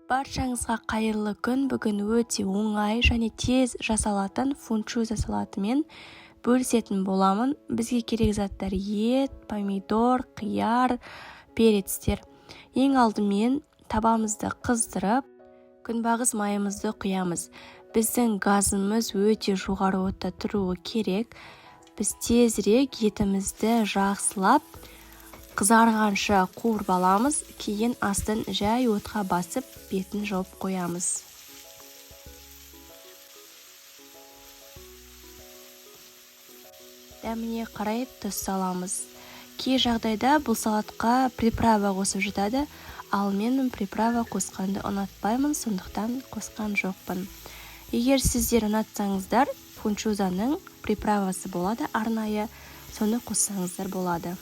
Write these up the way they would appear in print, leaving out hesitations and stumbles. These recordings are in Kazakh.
Баршаңызға қайырлы күн. Бүгін өте оңай және тез жасалатын фунчуза салатымен бөлісетін боламын. Бізге керек заттар ет, помидор, қияр, перецтер. Ең алдымен табамызды қыздырып, күнбағыс майымызды құямыз. Біздің газымыз өте жоғары отта тұруы керек. Біз тезірек етімізді жақсылап қызарғанша қуырып аламыз, кейін астын жай отқа басып, бетін жауып қоямыз. Дәміне қарай тұз саламыз. Кей жағдайда бұл салатқа приправа қосып жатады, ал мен приправа қосқанды ұнатпаймын, сондықтан қосқан жоқпын. Егер сіздер ұнатсаңыздар, фунчузаның приправасы болады, арнайы соны қоссаңыздар болады.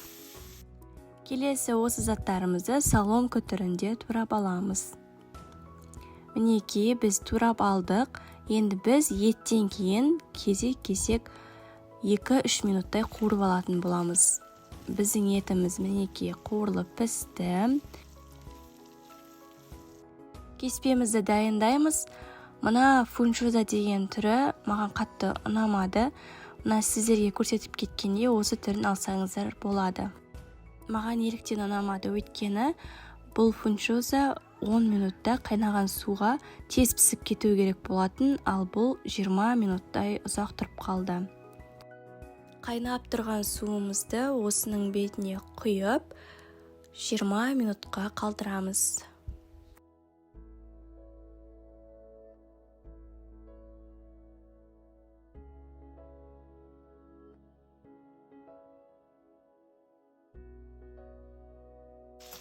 Келесі осы заттарымызды соломка түрінде турап аламыз. Мінекей біз турап алдық. Енді біз еттен кейін кезек-кезек 2-3 минуттай қуырып алатын боламыз. Біздің етіміз мінекей қуырылып пісті. Кеспемізді дайындаймыз. Мына фунчуза деген түрі маған қатты ұнамады. Мына сіздерге көрсетіп кеткенде осы түрін алсаңыздар болады. Маған неліктен ұнамады, өйткені бұл фунчуза 10 минутта қайнаған суға тез пісіп кету керек болатын, ал бұл 20 минуттай ұзақ тұрып қалды. Қайнап тұрған суымызды осының бетіне құйып 20 минутқа қалдырамыз.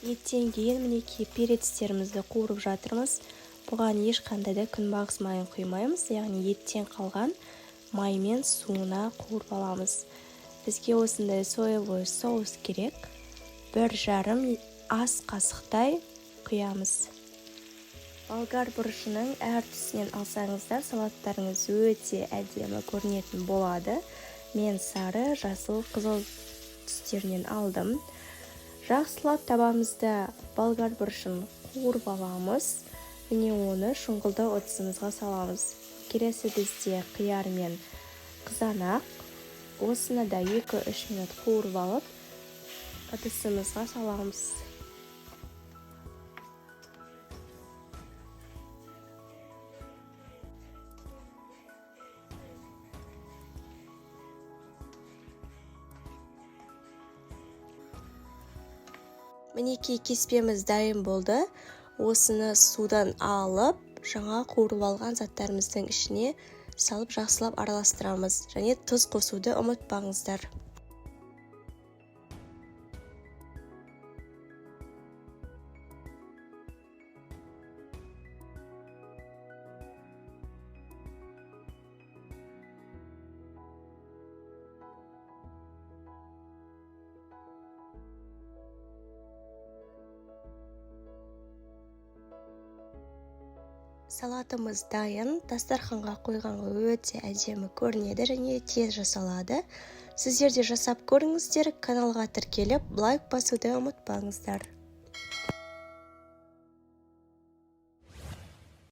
Еттен кейін мінекей перецтерімізді қуырып жатырмыз. Бұған ешқандай да күнбағыс майын құймаймыз, яғни еттен қалған маймен суына қуырып аламыз. Бізге осындай соевой соус керек. 1,5 ас қасықтай құямыз. Болгар бұрышының әр түсінен алсаңыздар, салаттарыңыз өте әдемі көрінетін болады. Мен сары, жасыл, қызыл түстерінен алдым. Жақсылап табамызды болгар бұрышын қуырып аламыз. Міне оны шұңғылды ыдысымызға саламыз. Келесі бізде қияр мен қызанақ. Осыны да 2-3 минут қуырып алып, ыдысымызға саламыз. Мінекей кеспеміз дайын болды. Осыны судан алып, жаңа қуырып алған заттарымыздың ішіне салып жақсылап араластырамыз. Және тұз қосуды ұмытпаңыздар. Салатымыз дайын, дастарханға қойғанға өте әдемі көрінеді және тез жасалады. Сіздер де жасап көріңіздер, каналға тіркеліп, лайк басуды ұмытпаңыздар.